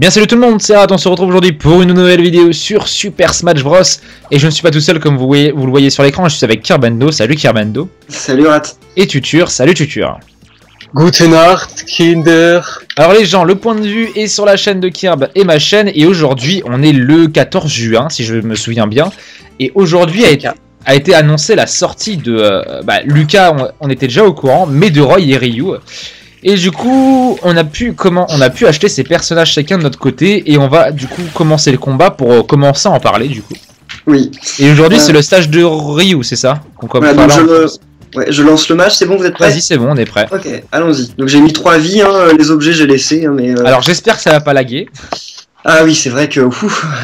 Bien salut tout le monde, c'est Rat, on se retrouve aujourd'hui pour une nouvelle vidéo sur Super Smash Bros. Et je ne suis pas tout seul comme vous le voyez sur l'écran, je suis avec Kirbendo, salut Kirbendo. Salut Rat. Et Tutur, salut Tutur. Guten Nacht, Kinder. Alors les gens, le point de vue est sur la chaîne de Kirb et ma chaîne. Et aujourd'hui, on est le 14 juin, si je me souviens bien. Et aujourd'hui a été annoncé la sortie de Lucas, on était déjà au courant, mais de Roy et Ryu. Et du coup, on a pu acheter ces personnages chacun de notre côté et on va du coup commencer le combat pour commencer à en parler du coup. Oui. Et aujourd'hui, c'est le stage de Ryu, c'est ça qu'on commence. Voilà, je lance le match, c'est bon, vous êtes prêts? Vas-y, c'est bon, on est prêt. Ok, allons-y. Donc j'ai mis 3 vies, hein, les objets j'ai laissé, hein, mais... Alors j'espère que ça va pas laguer. Ah oui, c'est vrai que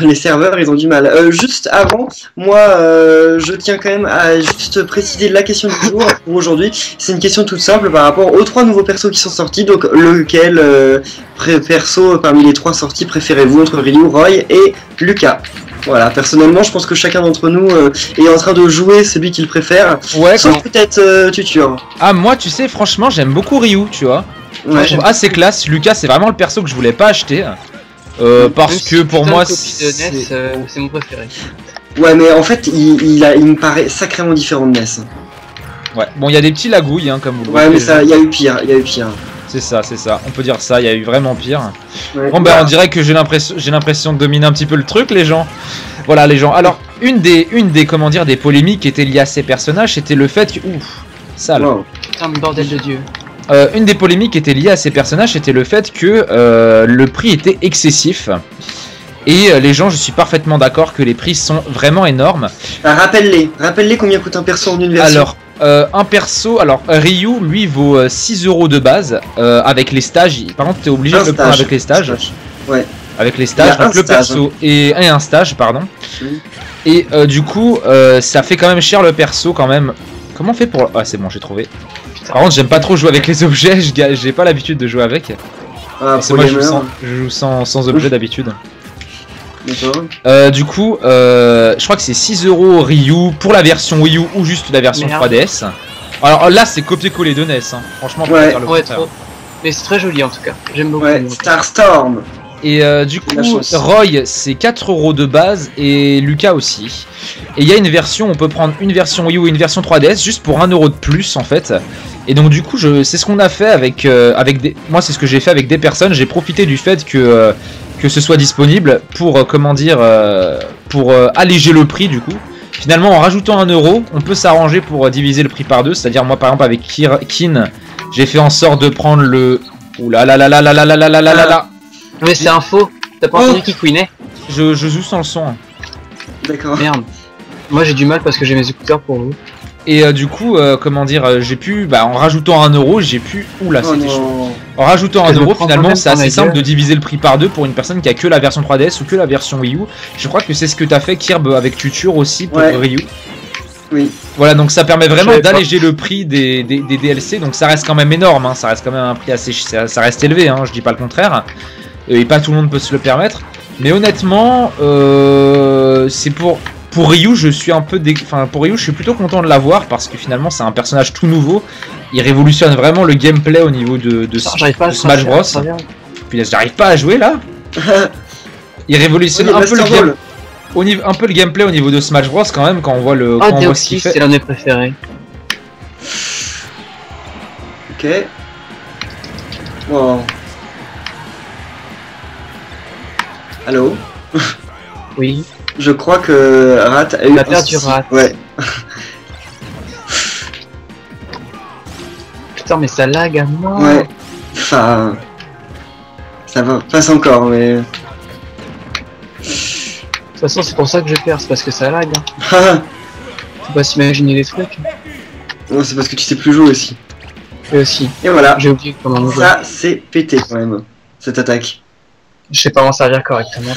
les serveurs ils ont du mal. Juste avant, moi je tiens quand même à juste préciser la question du jour pour aujourd'hui. C'est une question toute simple par rapport aux 3 nouveaux persos qui sont sortis. Donc lequel perso parmi les 3 sortis préférez-vous entre Ryu, Roy et Lucas? Voilà, personnellement je pense que chacun d'entre nous est en train de jouer celui qu'il préfère. Ouais, sauf peut-être Tutur. Ah moi tu sais franchement j'aime beaucoup Ryu, tu vois. Ouais, je trouve assez classe. Lucas c'est vraiment le perso que je voulais pas acheter. Parce que pour moi c'est mon préféré. Ouais mais en fait il me paraît sacrément différent de NES. Ouais, bon il y a des petits lagouilles hein, comme vous le voyez. Ouais mais ça, il y a eu pire, C'est ça, on peut dire ça, il y a eu vraiment pire. Ouais, bon on dirait que j'ai l'impression de dominer un petit peu le truc les gens. Voilà les gens, alors une des comment dire des polémiques qui étaient liées à ces personnages c'était le fait que... Ouf, sale. Wow. Putain mais bordel de Dieu. Une des polémiques qui était liée à ces personnages c'était le fait que le prix était excessif. Et les gens, je suis parfaitement d'accord que les prix sont vraiment énormes. Rappelle-les combien coûte un perso en une version. Alors, un perso, Ryu lui vaut 6 € de base avec les stages. Par contre, tu es obligé de le prendre avec les stages. Ouais. Avec les stages, donc le perso et un stage, pardon. Et du coup, ça fait quand même cher le perso quand même. Comment on fait pour... Ah, c'est bon, j'ai trouvé. Par contre, j'aime pas trop jouer avec les objets, j'ai pas l'habitude de jouer avec. Ah, parce que moi, je joue sans objet d'habitude. Du coup, je crois que c'est 6 € Ryu pour la version Wii U ou juste la version 3DS. Alors là, c'est copier-coller de NES, hein. Franchement, faut faire le contraire. Mais c'est très joli en tout cas, j'aime beaucoup. Ouais, Starstorm. Et du coup, Roy c'est 4 € de base et Lucas aussi. Et il y a une version, on peut prendre une version Wii U et une version 3DS juste pour 1 € de plus en fait. Et donc du coup, c'est ce qu'on a fait avec moi c'est ce que j'ai fait avec des personnes. J'ai profité du fait que ce soit disponible pour pour alléger le prix du coup. Finalement, en rajoutant 1 €, on peut s'arranger pour diviser le prix par 2. C'est-à-dire moi par exemple avec Kin, j'ai fait en sorte de prendre le... Ouh là là là là là là là là là là là. Mais c'est un faux. T'as pas entendu qui couinait? Je joue sans le son. D'accord. Merde. Moi j'ai du mal parce que j'ai mes écouteurs pour vous. Et du coup, comment dire, j'ai pu, en rajoutant 1 €, j'ai pu... Oula, c'était chaud. En rajoutant 1 € finalement, c'est assez simple de diviser le prix par 2 pour une personne qui a que la version 3DS ou que la version Wii U. Je crois que c'est ce que t'as fait Kirb avec Tutur aussi pour Ryu. Oui. Voilà, donc ça permet vraiment d'alléger le prix des DLC, donc ça reste quand même énorme, hein, ça reste quand même un prix assez... Ça reste élevé, hein, je dis pas le contraire. Et pas tout le monde peut se le permettre. Mais honnêtement, c'est pour Ryu, je suis un peu pour Ryu, je suis plutôt content de l'avoir parce que finalement c'est un personnage tout nouveau. Il révolutionne vraiment le gameplay au niveau de Smash Bros. Puis j'arrive pas à jouer là. Il révolutionne un peu le gameplay au niveau de Smash Bros quand même quand on voit ce qu'il fait. C'est l'un des préférés. Ok. Wow. Allô? Oui. Je crois que Rat a eu... La perdu Rat. Ouais. Putain mais ça lag à mort. Ouais. Enfin... Ça va, passe encore mais... De toute façon c'est pour ça que je perds, c'est parce que ça lag. Faut pas s'imaginer les trucs. Non c'est parce que tu sais plus jouer aussi. Et aussi. Et voilà. J'ai oublié comment jouer. Ça c'est pété quand même, cette attaque. Je sais pas m'en servir correctement.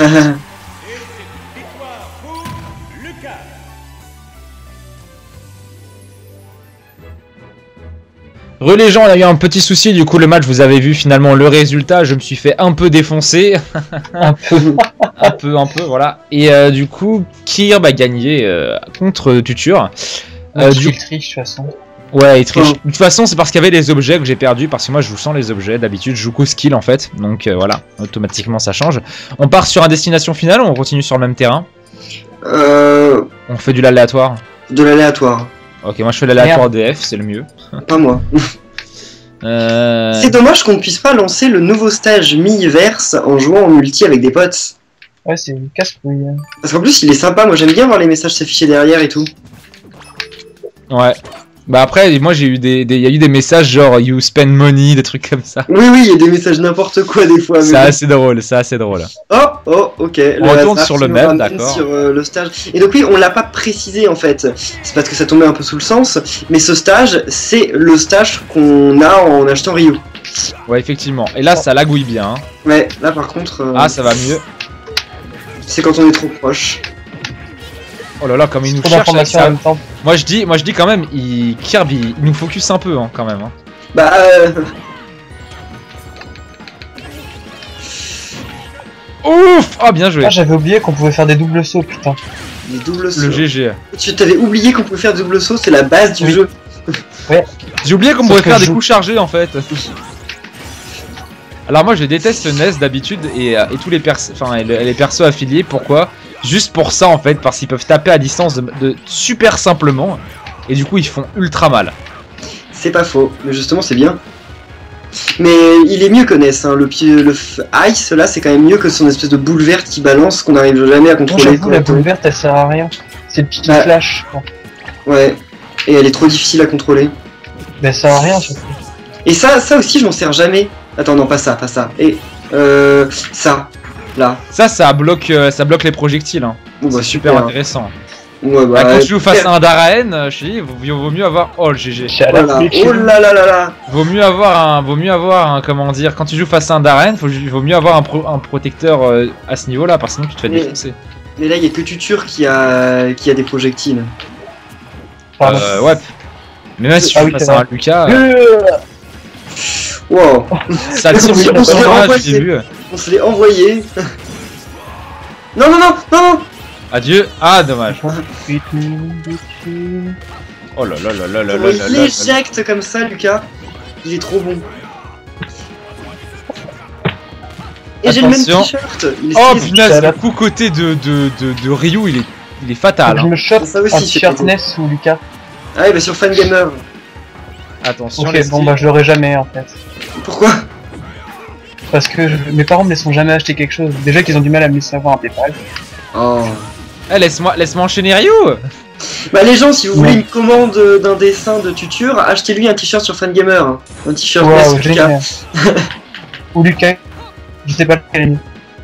Les gens, on a eu un petit souci, du coup le match, vous avez vu finalement le résultat, je me suis fait un peu défoncer. un peu, voilà. Et du coup, Kirb a gagné contre Tutur. Du triche de toute façon. Ouais, il triche. De toute façon, c'est parce qu'il y avait les objets que j'ai perdu, parce que moi je joue sans les objets. D'habitude, je joue qu'au skill en fait. Donc voilà, automatiquement ça change. On part sur un destination finale ou on continue sur le même terrain? On fait de l'aléatoire. De l'aléatoire. Ok, moi je fais l'aléatoire DF, c'est le mieux. Pas moi. C'est dommage qu'on ne puisse pas lancer le nouveau stage mi-verse en jouant en multi avec des potes. Ouais, c'est une casse-couille. Parce qu'en plus, il est sympa. Moi, j'aime bien voir les messages s'afficher derrière et tout. Ouais. Bah après, moi j'ai eu il y a eu des messages genre you spend money, des trucs comme ça. Oui, il y a des messages n'importe quoi des fois. C'est assez drôle, c'est assez drôle. Oh, ok. On retourne sur le même, d'accord. Sur le stage. Et donc oui, on l'a pas précisé en fait. C'est parce que ça tombait un peu sous le sens. Mais ce stage, c'est le stage qu'on a en achetant Ryu. Ouais, effectivement. Et là, ça lagouille bien. Hein. Ouais, là par contre. Ah, ça va mieux. C'est quand on est trop proche. Oh là là, comme il nous cherche avec ça. En même temps. Moi je dis quand même, Kirby, il nous focus un peu hein, quand même. Hein. Bah. Ouf! Oh bien joué. Ah, j'avais oublié qu'on pouvait faire des doubles sauts, putain. Des doubles sauts. Le GG. Tu t'avais oublié qu'on pouvait faire des doubles sauts, c'est la base du jeu. Ouais. J'ai oublié qu'on pouvait faire des coups chargés en fait. Alors moi je déteste NES d'habitude et tous les les persos affiliés. Pourquoi? Juste pour ça en fait, parce qu'ils peuvent taper à distance de super simplement et du coup ils font ultra mal. C'est pas faux, mais justement c'est bien. Mais il est mieux que NES, hein. Le Ice là c'est quand même mieux que son espèce de boule verte qui balance qu'on n'arrive jamais à contrôler. La boule verte elle sert à rien, c'est le petit flash. Ouais, et elle est trop difficile à contrôler. Mais elle sert à rien surtout. Et ça aussi je m'en sers jamais. Attends non pas ça. Et ça. Là. Ça bloque les projectiles. Hein. Bah, c'est super intéressant. Ouais, bah, quand tu joues face à un Daraen, je dis, vaut mieux avoir. Oh le GG. Voilà. Oh là là là là. Vaut mieux avoir un comment dire. Quand tu joues face à un Daraen, vaut mieux avoir un protecteur à ce niveau-là, parce que sinon tu te fais défoncer. Mais là, il y a que Tutur qui a des projectiles. Ouais. Mais même si tu joues face à un Lucas. Wow. Ça tire sur le personnage, j'ai vu. On se l'est envoyé. Non. Adieu. Ah, dommage. Oh là là là là là là là. Il l'éjecte comme ça, Lucas. Il est trop bon. Et j'ai le même t-shirt. Oh punaise, le coup côté de Ryu, il est fatal. Je me chope un t-shirt NES ou Lucas. Ah oui, bah sur Fangamer. Attention. Ok, bon bah je l'aurai jamais en fait. Pourquoi? Parce que mes parents me laisseront jamais acheter quelque chose. Déjà qu'ils ont du mal à me laisser avoir un PayPal. Oh. Eh, laisse-moi enchaîner Ryu. Bah les gens, si vous voulez une commande d'un dessin de Tutur, achetez-lui un t-shirt sur Fangamer. Un t-shirt Lucas. Ou Lucas. Je sais pas lequel est mieux.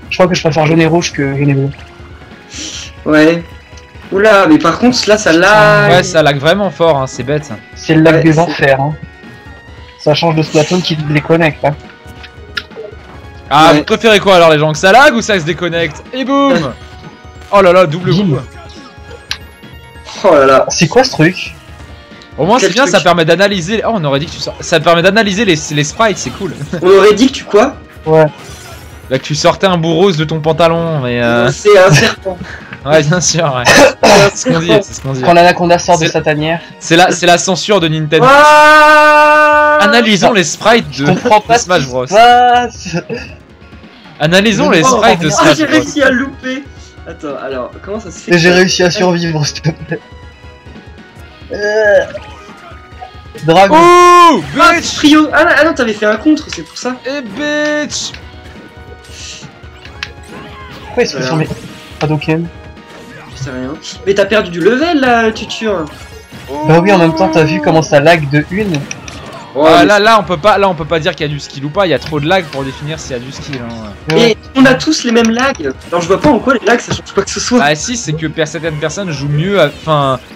Je crois que je préfère jaune et rouge que jaune et bleu. Ouais. Oula, mais par contre là ça lag. Ouais, ça lag vraiment fort, hein, c'est bête. C'est le lag des enfers. Hein. Ça change de Splatoon qui déconnecte. Hein. Ah, vous préférez quoi alors les gens? Que ça lag ou ça se déconnecte? Et boum. Oh là là, double coup. Oh là là. C'est quoi ce truc? Au moins c'est bien, ça permet d'analyser. Oh, on aurait dit que tu sors. Ça permet d'analyser les sprites, c'est cool. On aurait dit que tu quoi? Ouais. Là que tu sortais un bout rose de ton pantalon, mais c'est un serpent. Ouais, bien sûr, ouais. C'est ce qu'on dit, Quand l'anaconda sort de sa tanière. C'est la censure de Nintendo. Analysons les sprites de Smash Bros. Analysons les sprites de Smash Bros. J'ai réussi à louper. Attends, alors, comment ça se fait? J'ai réussi à survivre, s'il te plaît. Dragon. Oh, bitch. Trio. Ah non, t'avais fait un contre, c'est pour ça. Et bitch. Pourquoi il se fait sur mes Hadoken? Je sais rien. Mais t'as perdu du level là, Tutur. Bah oui, en même temps, t'as vu comment ça lag de une. Là on peut pas dire qu'il y a du skill ou pas, il y a trop de lag pour définir s'il y a du skill. Hein. Et on a tous les mêmes lags. Alors je vois pas en quoi les lags ça change pas que ce soit. Ah si, c'est que certaines personnes jouent mieux,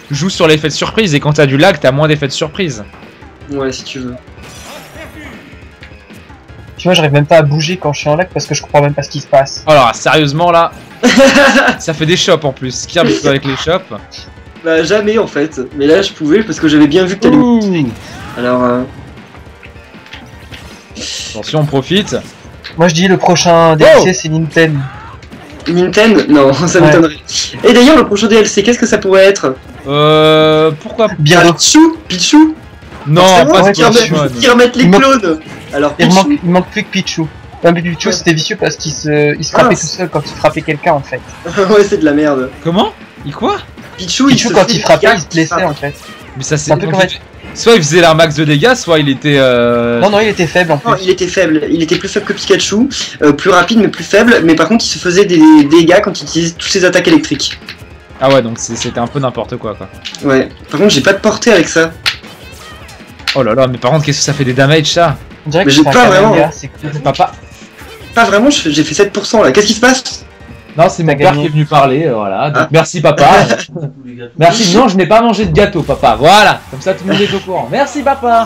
jouent sur l'effet de surprise et quand t'as du lag, t'as moins d'effet de surprise. Ouais, si tu veux. Tu vois, j'arrive même pas à bouger quand je suis en lag parce que je comprends même pas ce qui se passe. Alors sérieusement là, ça fait des chops en plus. Kirby avec les chops. Bah jamais en fait, mais là je pouvais parce que j'avais bien vu que t'allais. Alors. Attention, on profite. Moi je dis le prochain DLC c'est Nintendo. Nintendo? Non, ça m'étonnerait. Et d'ailleurs le prochain DLC, qu'est-ce que ça pourrait être? Pourquoi bien Pichu? Non, Forcément, pas ouais, qui remettent, Pokémon. qui remettent les Il manque- clones. Alors Il Pichou, manque plus que Pichou. Non, mais Pichou Ouais. c'était vicieux parce qu'il il se frappait Ah, tout seul quand il frappait quelqu'un en fait. ouais, c'est de la merde. Comment? Il quoi? Pichou, Pichou se quand fait il frappait des il se blessait frappes. en fait. Mais ça C'est c'est. un peu donc, comme soit il faisait leur max de dégâts, soit il était. Non, non, il était faible en Non, plus. il était faible. Il était plus faible que Pikachu, plus rapide mais plus faible. Mais par contre, il se faisait des dégâts quand il utilisait toutes ses attaques électriques. Ah ouais, donc c'était un peu n'importe quoi. Ouais. Par contre, j'ai pas de portée avec ça. Oh là là, mais par contre, qu'est-ce que ça fait des damage ça? On dirait Mais que j'ai c'est un pas vraiment, Kamaga, hein. c'est cool. Papa. Pas vraiment. J'ai fait 7% là. Qu'est-ce qui se passe? Non, c'est mon T'as père gagné. qui est venu parler, voilà. Donc Ah. merci papa. Merci. Non, je n'ai pas mangé de gâteau, papa. Voilà, comme ça tout le monde est au courant. Merci papa.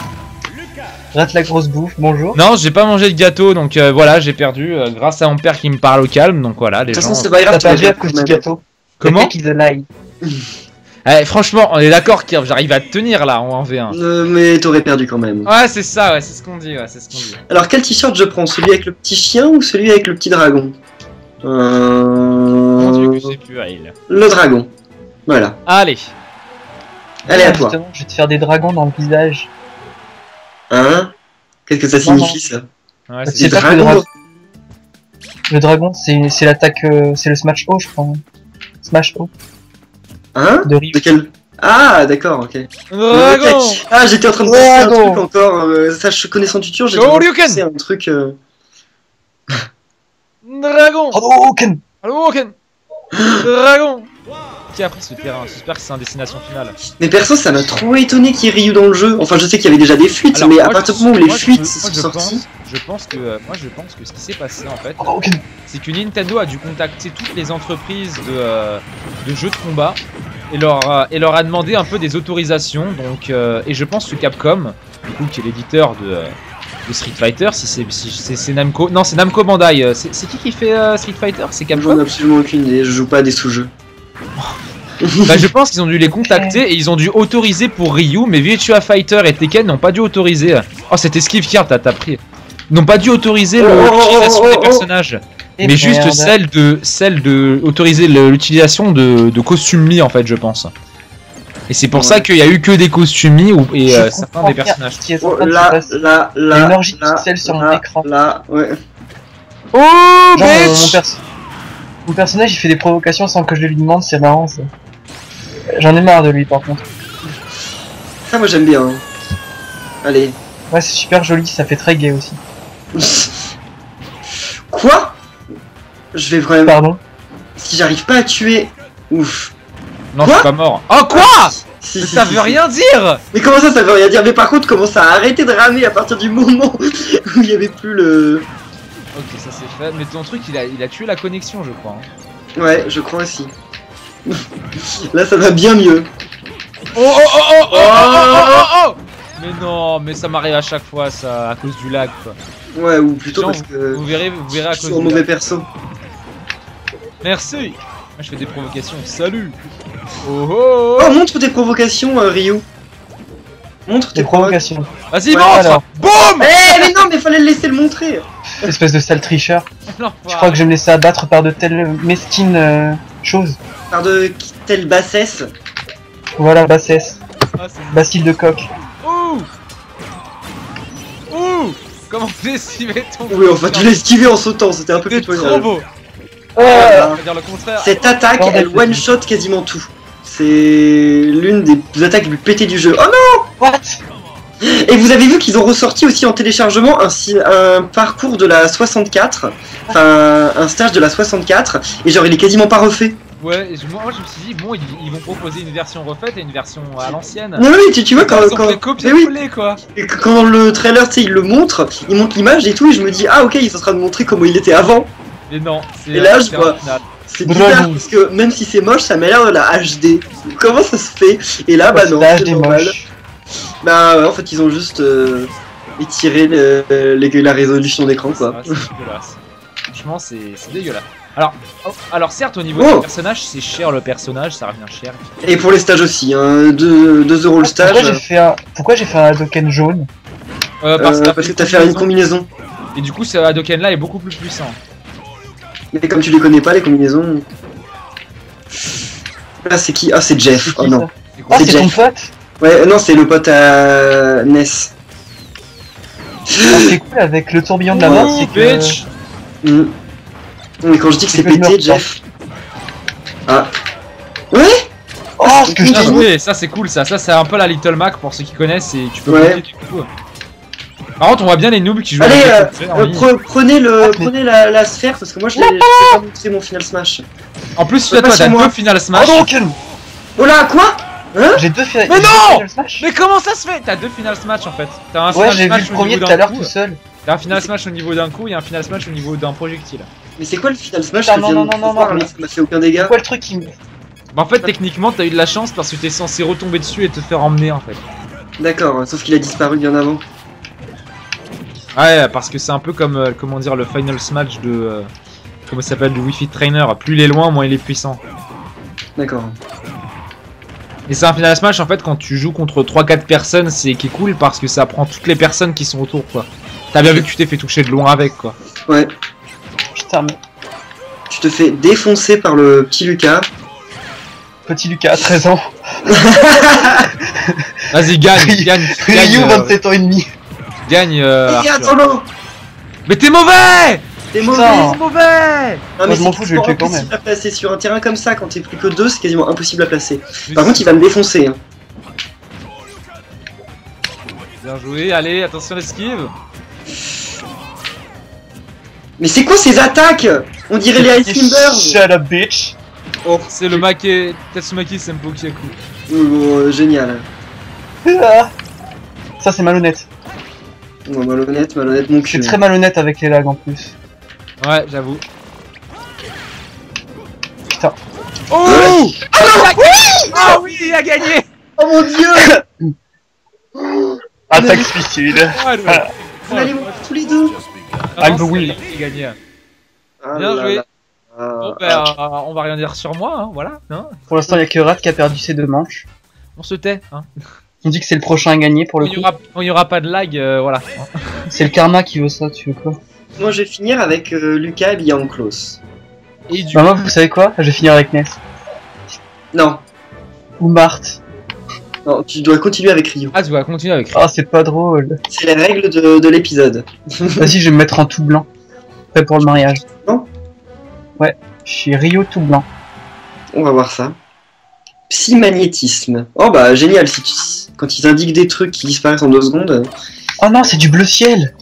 Rate la grosse bouffe, bonjour. Non, j'ai pas mangé de gâteau, donc voilà, j'ai perdu grâce à mon père qui me parle au calme. Donc voilà, les De toute gens. façon, c'est pas grave. T'as tu vas perdu à faire cause quand du même. gâteau. Comment? Qu'il lie. Eh, franchement, on est d'accord que j'arrive à te tenir là en 1v1. Mais t'aurais perdu quand même. Ouais, c'est ça, ouais, c'est ce qu'on dit, Alors, quel t-shirt je prends? Celui avec le petit chien ou celui avec le petit dragon? Mon dieu, que c'est puéril. Le dragon. Voilà. Allez. Allez, à Non, toi. justement, je vais te faire des dragons dans le visage. Hein? Qu'est-ce que ça Non, signifie ça? Ouais, C'est Des pas que le dragons. dragon. Le dragon, c'est l'attaque, c'est le smash O, je crois. Smash O Hein? de Ryu. De quel? Ah, d'accord, ok. Dragon. Ok. Ah, j'étais en train de penser à un Dragon. truc encore. Sache connaissant tuteur, j'ai Shoryuken. pensé à un truc. Dragon. Hadouken! Hadouken. Dragon. Qui a pris ce terrain? J'espère que c'est un destination finale. Mais perso, ça m'a trop étonné qu'il y ait Ryu dans le jeu. Enfin, je sais qu'il y avait déjà des fuites, mais à moi, partir du moment où les moi, fuites moi, sont je sorties. je pense que ce qui s'est passé en fait, Hadouken! c'est que Nintendo a dû contacter toutes les entreprises de jeux de combat et leur a demandé un peu des autorisations. Donc, et je pense que Capcom, du coup, qui est l'éditeur de Street Fighter, si c'est Namco, non c'est Namco Bandai. C'est qui fait Street Fighter? C'est J'en ai Capcom. absolument aucune idée, je joue pas à des sous-jeux. Bah, je pense qu'ils ont dû les contacter et ils ont dû autoriser pour Ryu, mais Virtua Fighter et Tekken n'ont pas dû autoriser. Oh, cette esquive card, t'as pris. N'ont pas dû autoriser l'utilisation des personnages. Et Mais juste merde. celle de autoriser l'utilisation de costumes mis en fait, je pense. Et c'est pour Ouais. ça qu'il y a eu que des costumes mis et Je certains comprends des bien personnages. ce qui est en Oh, train de se là, passer. là, Il y a là, une orgie de là, pixels sur mon là, écran. là, ouais. Oh Genre, bitch. mon personnage il fait des provocations sans que je lui demande, c'est marrant ça. J'en ai marre de lui par contre. Ça, moi j'aime bien. Hein. Allez. Ouais, c'est super joli, ça fait très gay aussi. Quoi? Je vais vraiment. Pardon. Si j'arrive pas à tuer. Ouf. Non, je Quoi suis pas mort. Oh quoi? Si, Mais si, ça si, veut si. rien dire. Mais comment ça veut rien dire? Mais par contre, comment ça a arrêté de ramer à partir du moment où il y avait plus le. Ok, ça c'est fait. Mais ton truc, il a tué la connexion, je crois. Hein. Ouais, je crois aussi. Là, ça va bien mieux. Oh oh oh oh oh oh oh oh oh. Mais non, mais ça m'arrive à chaque fois, ça, à cause du lag, quoi. Ouais, ou plutôt Genre, parce que. Vous verrez à Je cause suis en du mauvais lag. perso. Merci. Moi, je fais des provocations. Salut. Oh oh. Oh, montre tes provocations, Ryu. Montre tes Des provocations. provocations. Vas-y, Ouais, montre. alors. Boum. Eh, mais non, mais fallait le laisser le montrer. Espèce de sale tricheur. Non, Je crois que je vais me laisser abattre par de telles mesquines choses. Par de telle bassesse. Voilà, bassesse. Ah, c'est... Bacille de coq. Ouh. Ouh. Comment t'esquiver ton... Oui, enfin, tu l'as esquivé en sautant, c'était un peu C'est plus trop beau. Ouais. On va dire le contraire. Cette attaque, Bordel, elle one-shot quasiment tout. C'est l'une des attaques les plus pétées du jeu. Oh non! What? Et vous avez vu qu'ils ont ressorti aussi en téléchargement un parcours de la 64, enfin un stage de la 64, et genre il est quasiment pas refait. Ouais, moi je me suis dit, bon, ils vont proposer une version refaite et une version à l'ancienne. Non mais tu vois quand, Ils ont fait mais oui, copier-coller, quoi. et quand dans le trailer tu sais il le montre l'image et tout, et je me dis ah ok il est en train de montrer comment il était avant. Mais non, c'est Et là, je c'est vois- un final. C'est bizarre Dragon. parce que même si c'est moche ça m'a l'air de la HD. Comment ça se fait? Et là bah non L'âge c'est des normal. moches. Bah ouais, en fait ils ont juste étiré la résolution d'écran quoi. C'est dégueulasse. Franchement, c'est dégueulasse. Alors certes, au niveau Oh. du personnage, c'est cher le personnage, ça revient cher. Et pour les stages aussi, hein, 2 € le stage. Pourquoi j'ai fait un Hadoken jaune? Parce Parce que t'as fait une combinaison. Et du coup, ce Hadoken là est beaucoup plus puissant. Mais comme tu les connais pas, les combinaisons. Ah, c'est qui? Ah, c'est Jeff. C'est qui, Oh non. C'est quoi? Ah, C'est c'est ton Jeff. pote? Ouais, non, c'est le pote à Ness. Ce qui est cool avec le tourbillon de la mort, c'est que... bitch. Mais quand je dis que c'est que je pété, meurs Jeff. Ah. Ouais. Oh, ce que je Bien dis. joué, ça c'est cool ça. Ça c'est un peu la Little Mac pour ceux qui connaissent et tu peux Ouais. bloquer du coup. Par contre, on voit bien les noobs qui jouent Allez, avec les en ligne. prenez mais- prenez la sphère parce que moi je l'ai pas montré mon final smash. En plus, pas toi sur t'as moi. deux Final Smash. Oh non, calme. Oh là, quoi? Hein? J'ai deux finales. Mais non Smash. Mais comment ça se fait? T'as deux Final Smash en fait. T'as un Ouais, Final j'ai vu Smash le au premier niveau tout à d'un l'heure coup. tout seul. T'as un Final Smash au niveau d'un coup et un Final Smash au niveau d'un projectile. Mais c'est quoi le final smash Ah, que non, je viens non, de non, non, voir, non, là, ça m'a fait aucun dégât. C'est quoi le truc qui me... Bah en fait techniquement t'as eu de la chance parce que t'es censé retomber dessus et te faire emmener en fait. D'accord, sauf qu'il a disparu bien avant. Ouais parce que c'est un peu comme comment dire le Final Smash de comment ça s'appelle du Wi-Fi Trainer. Plus il est loin moins il est puissant. D'accord. Et c'est un Final Smash en fait quand tu joues contre 3-4 personnes c'est qui est cool parce que ça prend toutes les personnes qui sont autour quoi. T'as bien vu que tu t'es fait toucher de loin avec quoi. Ouais. Putain, mais... Tu te fais défoncer par le petit Lucas. Petit Lucas à 13 ans. Vas-y gagne, Ryu, 27 ans et demi. gagne Et Arthur. attends, Mais t'es mauvais. t'es Putain. mauvais. T'es mauvais. Non, Moi, mais je m'en c'est fous, je vais le tuer quand impossible même. à placer sur un terrain comme ça. Quand t'es plus que 2, c'est quasiment impossible à placer. Par contre, il va me défoncer. Hein. Bien joué, allez, attention l'esquive. Mais c'est quoi ces attaques? On dirait les Ice Timbers. Shut up, bitch. Oh, C'est le Make Tatsumaki Senpokyaku. génial. Ah. Ça, c'est malhonnête. Oh, malhonnête, mon Je cul. suis très malhonnête avec les lags en plus. Ouais, j'avoue. Putain. Oh Ouais. Ah oui, il a gagné. Oh mon dieu. Attaque suicide. Ouais, Voilà. On allait mourir tous les deux. I'm the winner. Il a gagné. Ah Bien là joué. là. Bon, ben, on va rien dire sur moi, hein, voilà. Hein. Pour l'instant, il y a que Rat qui a perdu ses deux manches. On se tait. Hein. On dit que c'est le prochain à gagner pour le coup. Il y aura pas de lag, voilà. C'est le karma qui veut ça, tu veux quoi? Moi, je vais finir avec Lucas habillé en Klaus. Et du Bah moi, vous savez quoi? Je vais finir avec Ness. Non, Ou Marthe. non, tu dois continuer avec Ryu. Ah, tu vas continuer avec. Ah, c'est pas drôle. C'est les règles de l'épisode. Vas-y, je vais me mettre en tout blanc. Prêt pour le mariage. Non. Ouais, je suis Rio tout blanc. On va voir ça. Psymagnétisme. Oh bah génial, si quand ils indiquent des trucs qui disparaissent en 2 secondes. Oh non, c'est du bleu ciel.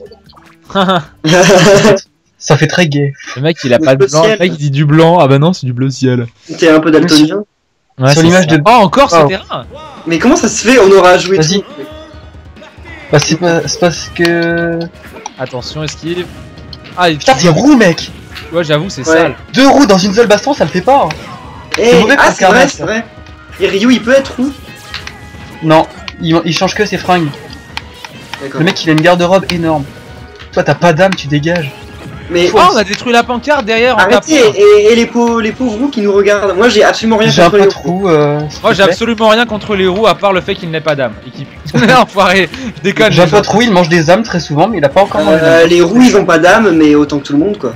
Ça fait très gay. Le mec il a Le pas de bleu blanc, ciel. le mec il dit du blanc, ah bah non c'est du bleu ciel. T'es un peu daltonien. Ouais, Sur c'est l'image ça. de- Oh encore ce Oh. terrain. Mais comment ça se fait? On aura joué Vas-y. tout. Bah c'est parce que... Attention esquive. Ah et Putain, c'est roux, mec. ouais j'avoue c'est Ouais. sale. 2 roues dans une seule baston, ça le fait pas. Eh, mauvais pour ah le c'est vrai, karma, c'est ça. vrai. Et Ryu il peut être où? Non, il change que ses fringues. D'accord. Le mec, il a une garde-robe énorme. Toi, t'as pas d'âme, tu dégages. Mais Oh on a détruit la pancarte derrière en arrêtez, tapant. et les pauvres roues qui nous regardent. Moi j'ai absolument rien J'ai un contre peu les de roues. trou. Moi j'ai absolument rien contre les roues à part le fait qu'il n'ait pas d'âme et qu'il pue. Enfoiré, je déconne. J'ai un déjà. peu de trou, il mange des âmes très souvent, mais il a pas encore mangé d'âme. Les roues ils ont pas d'âme, mais autant que tout le monde quoi.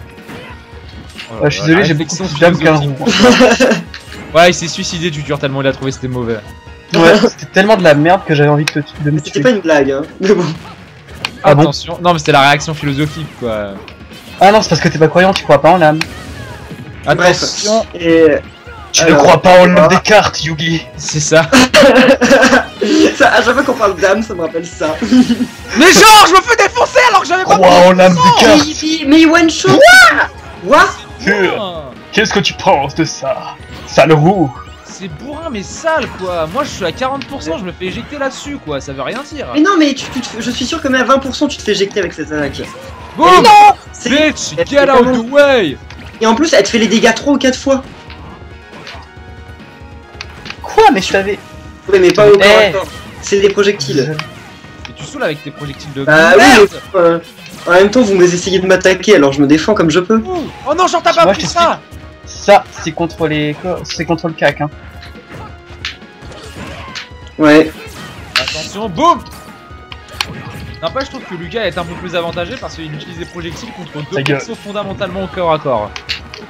Je suis désolé, j'ai beaucoup Réflexion plus d'âme qu'un roux. philosophique. Ouais il s'est suicidé du dur tellement il a trouvé que c'était mauvais. Ouais, c'était tellement de la merde que j'avais envie de me C'était tuer. pas une blague hein. Mais bon. Ah bon? Attention, non mais c'était la réaction philosophique quoi. Ah non, c'est parce que t'es pas croyant, tu crois pas en l'âme. Attention, Et Tu Alors, ne crois pas en voilà. l'âme des cartes, Yugi. c'est ça. ça, à chaque fois qu'on parle d'âme, ça me rappelle ça. Mais genre je me fais défoncer alors que j'avais pas Crois en l'âme des cartes. Mais one shot. What? bourrin. Qu'est-ce que tu penses de ça? Sale roux. C'est bourrin mais sale quoi. Moi je suis à 40%, je me fais éjecter là-dessus quoi, ça veut rien dire. Mais non, mais je suis sûr que même à 20% tu te fais éjecter avec cette attaque. Boum C'est- Bitch, elle get fait out comment the way. Et en plus, elle te fait les dégâts 3 ou 4 fois. Quoi? Mais je t'avais... Ouais, mais pas au corps à Eh. corps. C'est des projectiles. Et tu saoules avec tes projectiles de Bah oui, merde. mais, en même temps, vous me essayez de m'attaquer, alors je me défends comme je peux. Ouh. Oh non, j'en tape Moi, pas je pour ça. Ça, c'est contre les... C'est contre le cac, hein. Ouais. Attention, boum. N'empêche, je trouve que Lucas est un peu plus avantagé parce qu'il utilise des projectiles contre deux Ta gueule. persos fondamentalement au corps à corps.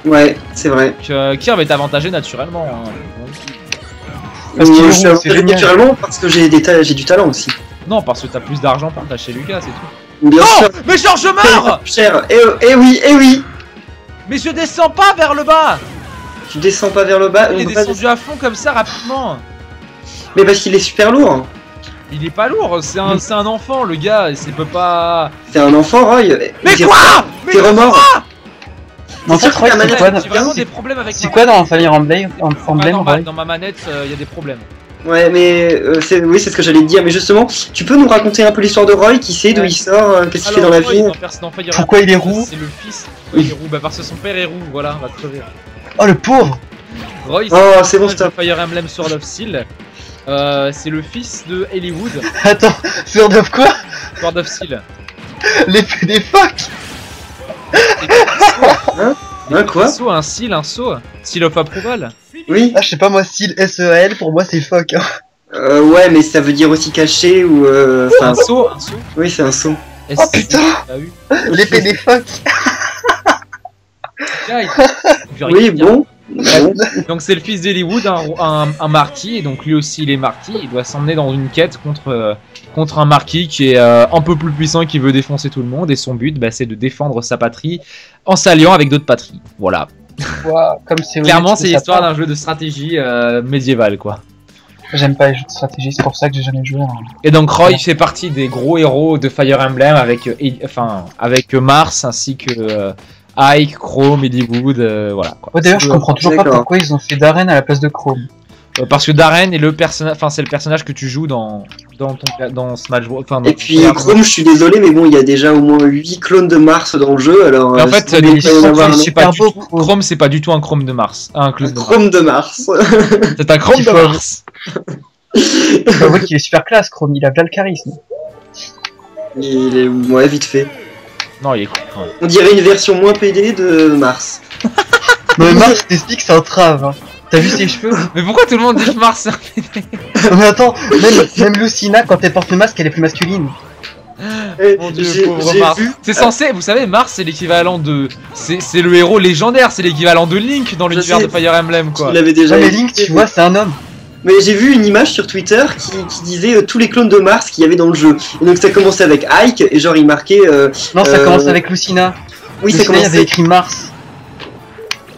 Ouais, c'est vrai. Donc Kirby est avantagé naturellement. Hein. Parce qu'il est Je suis roux, un c'est peu génial. naturellement parce que j'ai du talent aussi. Non, parce que t'as plus d'argent pour t'acheter Lucas, c'est tout. Bien sûr. Oh, mais genre je meurs. Cher. Eh oui, eh oui. Mais je descends pas vers le bas. Tu descends pas vers le bas. Il est on peut pas descendu à fond comme ça rapidement. Mais parce qu'il est super lourd. Il est pas lourd, c'est un enfant le gars, il peut pas... T'es un enfant, Roy. Mais T'es- quoi? Mais T'es remords. Mais en fait, Roy, c'est quoi, J'ai vraiment des problèmes avec c'est ma quoi dans manette. Fire Emblem, Pas Emblem Roy normal, dans ma manette, il y a des problèmes. Ouais, mais oui, c'est ce que j'allais te dire. Mais justement, tu peux nous raconter un peu l'histoire de Roy, qui c'est, d'où Ouais. il sort, qu'est-ce qu'il fait dans la Roy, vie. dans Fire Pourquoi Emblem, il est roux? C'est le fils. Pourquoi il est roux? Bah parce que son père est roux, voilà, on va crever. Oh le pauvre. Roy, Oh, c'est bon, le stop. Fire Emblem Sword of Steel. C'est le fils de Hollywood, Attends, Sword of quoi? Sword of Steel. L'épée des phoques. Hein, quoi? Un saut, un seal, un saut. Seal of Approval. Oui. Ah je sais pas moi, style SEL, pour moi c'est phoque. Hein. Ouais, mais ça veut dire aussi caché ou. Enfin, Un saut, un saut. oui, c'est un saut. Oh putain. L'épée des phoques. Oui, bon. Bon. Donc c'est le fils d'Hollywood, un marquis, et donc lui aussi il est marquis, il doit s'emmener dans une quête contre un marquis qui est un peu plus puissant et qui veut défoncer tout le monde, et son but c'est de défendre sa patrie en s'alliant avec d'autres patries. Voilà. Ouah, comme c'est Clairement honnête, c'est ça l'histoire part. d'un jeu de stratégie médiévale quoi. J'aime pas les jeux de stratégie, c'est pour ça que j'ai jamais joué. Hein. Et donc Roy fait partie des gros héros de Fire Emblem avec Mars ainsi que Ike, Chrome, Hollywood, voilà. Quoi. Oh, d'ailleurs, je comprends toujours pas D'accord. pourquoi ils ont fait Darren à la place de Chrome. Parce que Darren est le personnage, c'est le personnage que tu joues dans Smash Bros. Et puis Chrome, je suis désolé, mais bon, il y a déjà au moins 8 clones de Mars dans le jeu, alors. Mais en fait, si vous voulez pas y en avoir un autre. c'est pas du beau, tout, Chrome, c'est pas du tout un Chrome de Mars, un clone de Mars. Chrome de Mars. C'est un Chrome de Mars. Bah ouais, qu'il est super classe, Chrome, il a bien le charisme. Il est, ouais, vite fait. Non, il est cool quand même. On dirait une version moins PD de Mars. Mais Mars, t'expliques, c'est un trave. Hein. T'as vu ses cheveux? Mais pourquoi tout le monde dit que Mars Mais attends, même Lucina, quand elle porte le masque, elle est plus masculine. Mon dieu, pauvre Mars. C'est censé, vous savez, Mars c'est l'équivalent de. C'est le héros légendaire, c'est l'équivalent de Link dans l'univers sais. de Fire Emblem quoi. Il l'avait déjà. Ouais, mais Link, tu vois, c'est un homme. Mais j'ai vu une image sur Twitter qui disait tous les clones de Mars qu'il y avait dans le jeu. Et donc ça commençait avec Ike et genre il marquait. Non, ça commence avec Lucina. Oui, ça Lucina, il y avait commençait. écrit Mars.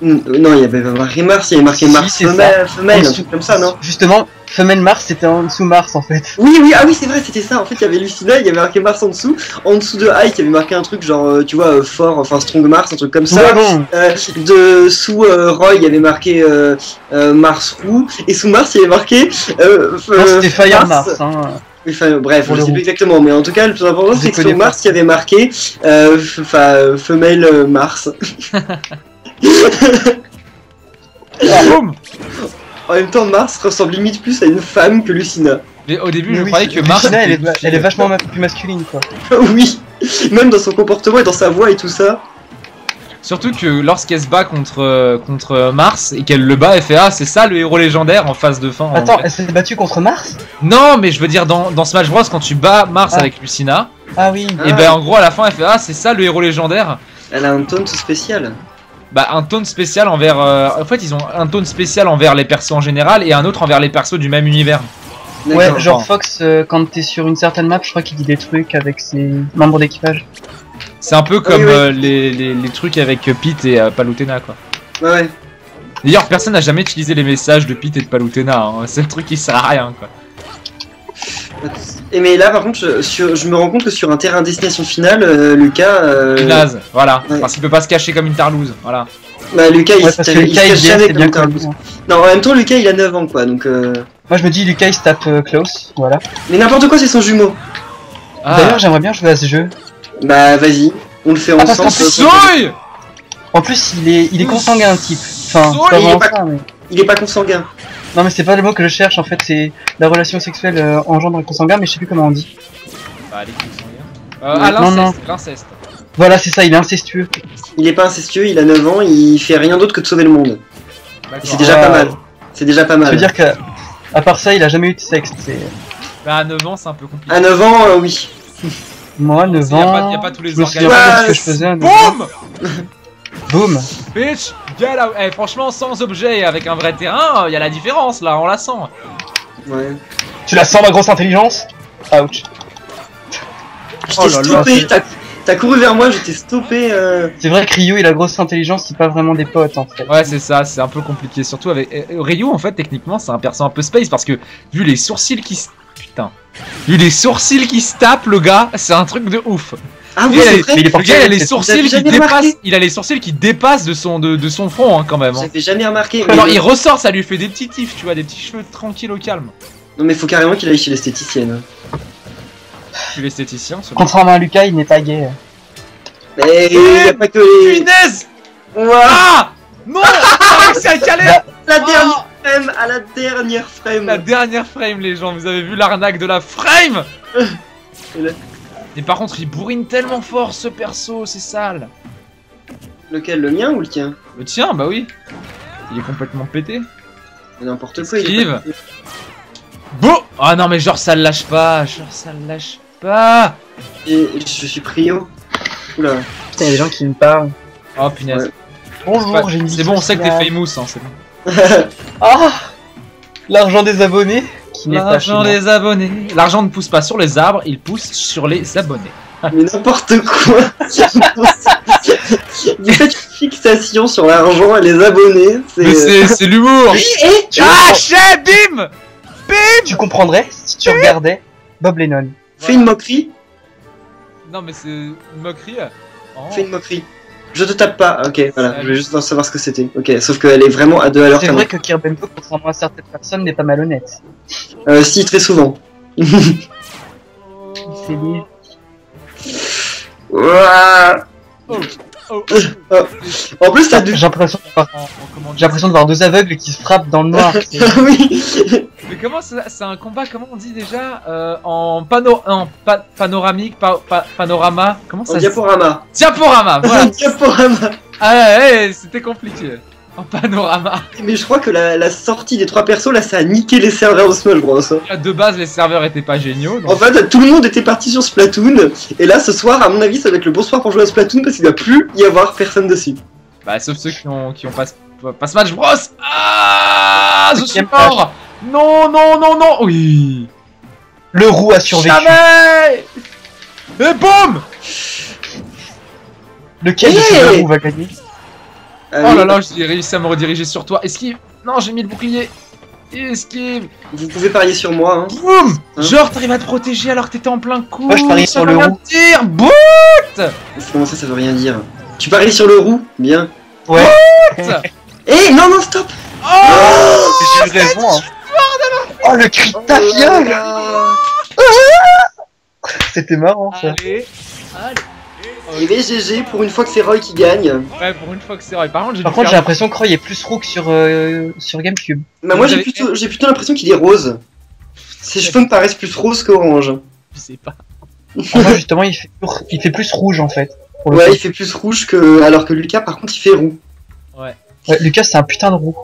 Non, il y avait pas marqué Mars, il y avait marqué Si, Mars c'est femelle, En un dessous- truc comme ça, non? Justement, femelle Mars, c'était en dessous Mars en fait. Oui, ah oui, c'est vrai, c'était ça. En fait, il y avait Lucina, il y avait marqué Mars en dessous. En dessous de Ike, il y avait marqué un truc genre, tu vois, fort, enfin Strong Mars, un truc comme ça. Ouais, bon. Sous Roy, il y avait marqué Mars roux. Et sous Mars, il y avait marqué. Non, c'était Fire Mars. Hein. Oui, enfin, bref, Pour je le sais roux. plus exactement, mais en tout cas, le plus important, Je c'est que connais sur pas. Mars, il y avait marqué femelle Mars. Boum. En même temps, Mars ressemble limite plus à une femme que Lucina. Mais au début, Mais je oui, croyais que Mars. Lucina, était- elle est vachement plus masculine quoi. Oui, même dans son comportement et dans sa voix et tout ça. Surtout que lorsqu'elle se bat contre Mars et qu'elle le bat, elle fait ah c'est ça le héros légendaire en phase de fin. en Attends, fait. elle s'est battue contre Mars? Non mais je veux dire dans Smash Bros quand tu bats Mars Ah. avec Lucina, Ah oui. Ah. et ben en gros à la fin elle fait ah c'est ça le héros légendaire. Elle a un tone tout spécial. Bah un tone spécial envers. En fait ils ont un tone spécial envers les persos en général et un autre envers les persos du même univers. Ouais, D'accord. genre Fox, quand t'es sur une certaine map, je crois qu'il dit des trucs avec ses membres d'équipage. C'est un peu comme oui. les trucs avec Pete et Palutena quoi. Ouais, ouais. D'ailleurs personne n'a jamais utilisé les messages de Pete et de Palutena, hein. C'est le truc qui sert à rien quoi. Et mais là, par contre, je me rends compte que sur un terrain destination finale, Lucas. Naze, voilà, ouais. parce qu'il peut pas se cacher comme une tarlouse, voilà. Bah, Lucas, il Ouais, se parce que il se Lucas, cache il est jamais c'est bien comme connu. un. Non, en même temps, Lucas, il a 9 ans, quoi, donc. Moi je me dis, Lucas il se tape Klaus, voilà. Mais n'importe quoi, c'est son jumeau. Ah. D'ailleurs, j'aimerais bien jouer à ce jeu. Bah, vas-y, on le fait parce ensemble. qu'en plus, Soy. En plus, il est consanguin, un type. Enfin, Oh, c'est pas il est vraiment pas- ça, mais. Il est pas consanguin. Non, mais c'est pas le mot que je cherche en fait, c'est la relation sexuelle engendre consanguin, mais je sais plus comment on dit. Bah, les coups sont bien. Non, non. L'inceste. Voilà, c'est ça, il est incestueux. Il est pas incestueux, il a 9 ans, il fait rien d'autre que de sauver le monde. Et c'est D'accord. déjà Ah. pas mal. C'est déjà pas Je mal. veux dire qu'à à part ça, il a jamais eu de sexe. Bah, à 9 ans, c'est un peu compliqué. À 9 ans, oui. Moi, 9 Y a ans. pas- y a pas tous les je me souviens organes. pas de ce que je faisais à 9 ans. Boum. Boum. Bitch. Get out. Eh, franchement, sans objet et avec un vrai terrain, il y a la différence là, on la sent. Ouais. Tu la sens ma grosse intelligence? Ouch. Je Oh t'ai là là, stoppé, t'as couru vers moi, je t'ai stoppé. C'est vrai que Ryu et la grosse intelligence, c'est pas vraiment des potes en fait. Ouais, c'est ça, c'est un peu compliqué. Surtout avec Ryu, en fait, techniquement, c'est un perso un peu space parce que vu les sourcils qui se. Putain. Vu les sourcils qui se tapent, le gars, c'est un truc de ouf. Ah oui, Le gars, c'est il vrai. mais il est le gars, il a les Vous sourcils avez qui jamais dépassent. remarqué Il a les sourcils qui dépassent de son front, hein, quand même. Hein. J'avais jamais remarqué. Mais Alors, il ressort, ça lui fait des petits tifs, tu vois, des petits cheveux tranquilles au calme. Non, mais faut carrément qu'il aille chez l'esthéticienne. Je suis l'esthéticien, ce Contrairement à Lucas, il n'est pas gay. Mais il y a pas que les. Punaise. Ouah, Ah non, t'as réussi à caler. la Oh. dernière frame, à la dernière frame. La dernière frame, les gens, vous avez vu l'arnaque de la frame. Et là- Et par contre, il bourrine tellement fort ce perso, c'est sale. Lequel, le mien ou le tien? Le tien, bah oui. Il est complètement pété. N'importe quoi. Esquive. Bon. Ah non, mais genre ça le lâche pas, pas. Et je suis prio. Oula. Putain, il y a des gens qui me parlent. Oh punaise. Ouais. Bonjour, j'ai une C'est bon, on sait que t'es famous, hein, c'est bon. Ah, l'argent des abonnés qui n'est pas chez L'argent moi. des abonnés. L'argent ne pousse pas sur les arbres, il pousse sur les abonnés. Mais n'importe quoi. Vous faites une fixation sur l'argent et les abonnés. Mais c'est l'humour. Eh, Tu, Ah, chef, bim. tu comprendrais si tu regardais Bob Lennon. fais une moquerie. Non, mais c'est une moquerie. Oh. Fais une moquerie. Je te tape pas. Ok, voilà. Je voulais juste savoir ce que c'était. Ok, sauf qu'elle est vraiment à 2 à l'heure. C'est vrai que Kirbento, contrairement à certaines personnes, n'est pas malhonnête. Si, très souvent. C'est lié. Ouah. Oh. En plus, t'as deux. J'ai l'impression de voir- Comment j'ai l'impression de voir deux aveugles qui se frappent dans le noir. Ah oui. Mais comment c'est un combat, comment on dit déjà en panoramique, panorama, comment ça En se diaporama. Diaporama, voilà. Diaporama. Ah ouais, c'était compliqué. En panorama. Mais je crois que la sortie des 3 persos là, ça a niqué les serveurs de Smash Bros. De base, les serveurs étaient pas géniaux. Donc... En fait, tout le monde était parti sur Splatoon. Et là, ce soir, à mon avis, ça va être le bon soir pour jouer à Splatoon parce qu'il va plus y avoir personne dessus. Bah, sauf ceux qui ont pas Smash Bros. Ah, je suis Cinquième mort. Non, non, non, non. Oui. Le roux a survécu. Jamais. Et boum. Lequel de Hey ces deux roux va gagner? Oh là là, j'ai réussi à me rediriger sur toi. Esquive. Non, j'ai mis le bouclier. Esquive. Vous pouvez parier sur moi. Hein. Boum. Hein? Genre, t'arrives à te protéger alors que t'étais en plein coup. Moi, je parie Ça sur veut le rien roux. dire. Boum. Comment ça veut rien dire? Tu paries sur le roux? Bien. Ouais. Eh, non, non, stop. Oh. J'ai eu raison. Hein. Oh, le cri de Tafia. C'était marrant ça. Allez. Allez. Et BGG, pour une fois que c'est Roy qui gagne. Ouais, pour une fois que c'est vrai. Par contre, j'ai Par dû contre, j'ai faire- l'impression que Roy est plus roux que sur GameCube. Bah, moi, Vous avez- j'ai plutôt l'impression qu'il est rose. Ses cheveux me paraissent plus roses qu'orange. Je sais pas. Moi, justement, il fait plus rouge en fait. Pour le Ouais, coup. il fait plus rouge que. Alors que Lucas, par contre, il fait roux. Ouais. Ouais, Lucas, c'est un putain de roux.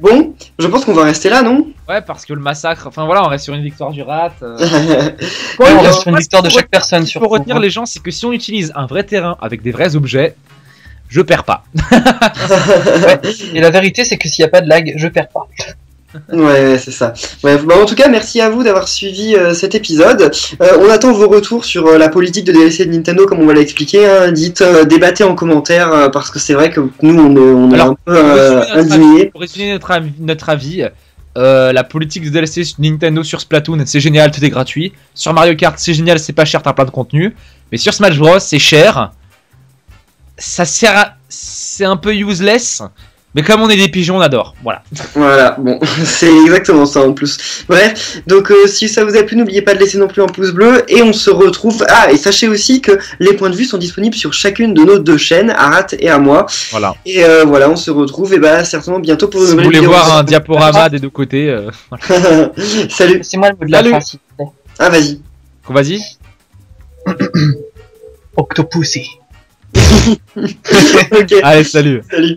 Bon, je pense qu'on va rester là, non? Ouais, parce que le massacre. Enfin voilà, on reste sur une victoire du rat. Ouais, on alors, reste sur une moi, victoire de ce qu'il chaque personne. Ce qu'il faut Surtout. retenir, les gens, c'est que si on utilise un vrai terrain avec des vrais objets, je perds pas. Et la vérité, c'est que s'il n'y a pas de lag, je perds pas. Ouais, c'est ça. Ouais, bah, en tout cas, merci à vous d'avoir suivi cet épisode. On attend vos retours sur la politique de DLC de Nintendo, comme on va l'expliquer. Hein. Dites, débattez en commentaire, parce que c'est vrai que nous, on est Alors, un peu indignés. Pour résumer notre avis, la politique de DLC Nintendo sur Splatoon, c'est génial, tout est gratuit. Sur Mario Kart, c'est génial, c'est pas cher, t'as plein de contenu. Mais sur Smash Bros, c'est cher. Ça sert à... C'est un peu useless. Mais comme on est des pigeons, on adore. Voilà. Voilà, bon, c'est exactement ça en plus. Bref, donc si ça vous a plu, n'oubliez pas de laisser non plus un pouce bleu. Et on se retrouve... Ah, et sachez aussi que les points de vue sont disponibles sur chacune de nos 2 chaînes, Arat et à moi. Voilà. Et voilà, on se retrouve et bah, certainement bientôt pour une Si vous nouvelle voulez vidéo. voir un diaporama des deux côtés, Salut. C'est moi le mot de la Salut. fin, s'il te plaît. Ah, vas-y. vas-y. Octopussy. Ok, Allez, salut. salut.